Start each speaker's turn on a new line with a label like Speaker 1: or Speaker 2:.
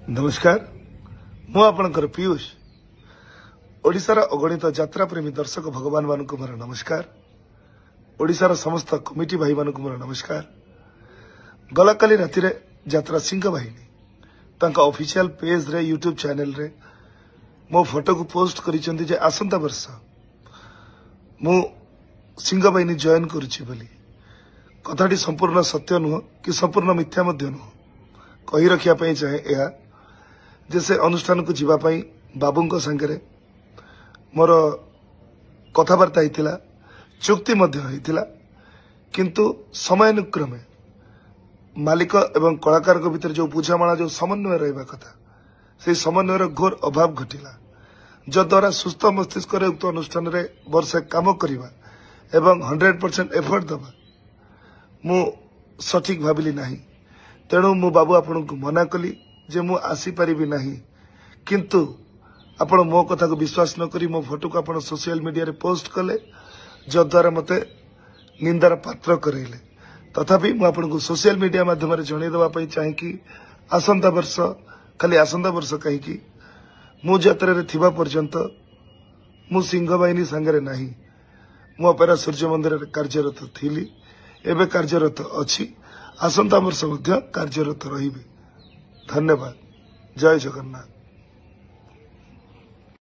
Speaker 1: नमस्कार मु आपणकर पीयूष ओडिशार अगणित यात्रा प्रेमी दर्शक भगवान मानक मोर नमस्कार ओडिशार समस्त कमिटी भाई मानक मोर नमस्कार गला काली राति रे यात्रा सिंह बाहिनी तांका ऑफिशियल पेज रे यूट्यूब चैनल रे मो फोटो को पोस्ट करिसेंती जे आसंता वर्ष मु सिंह बाहिनी जॉइन करूची बोली कथाटी संपूर्ण सत्य नुह कि संपूर्ण मिथ्या मध्य नुह कही रखिया पई चाहे एहा जैसे अनुष्ठान को जीवाई बाबू सांगे मोर कथबार्ता होता चुक्ति होता किंतु समयानुक्रमे मालिक एवं कलाकार भितर जो बुझामणा जो समन्वय रहा कथा से समन्वयर घोर अभाव घटिला जद्वारा सुस्थ मस्तिष्क उक्त अनुष्ठान रे वर्षे काम करवा एवं 100% एफर्ट दबा मु सठिक भाविली नहीं तेणु मु बाबू आपण को मना कली जे मु आसी परिबी नहीं किंतु आपण मो कथा को विश्वास न करी मो फोटो को आपण सोशल मीडिया रे पोस्ट कले जद्वारा मते निंदार पात्र करेले तथापि मु आपण को सोशल मीडिया माध्यम रे जणै देबा पई चाहे कि आसंता वर्ष खाली आसंता वर्ष कहि कि मु यात्रा रे थिबा पर्यंत मु सिंह बाहिनी संगे नहीं मु अपेरा सूर्य मंदिर रे कार्यरत थिली एबे कार्यरत अछि आसंता वर्ष मध्य कार्यरत रहिबे धन्यवाद जय जगन्नाथ।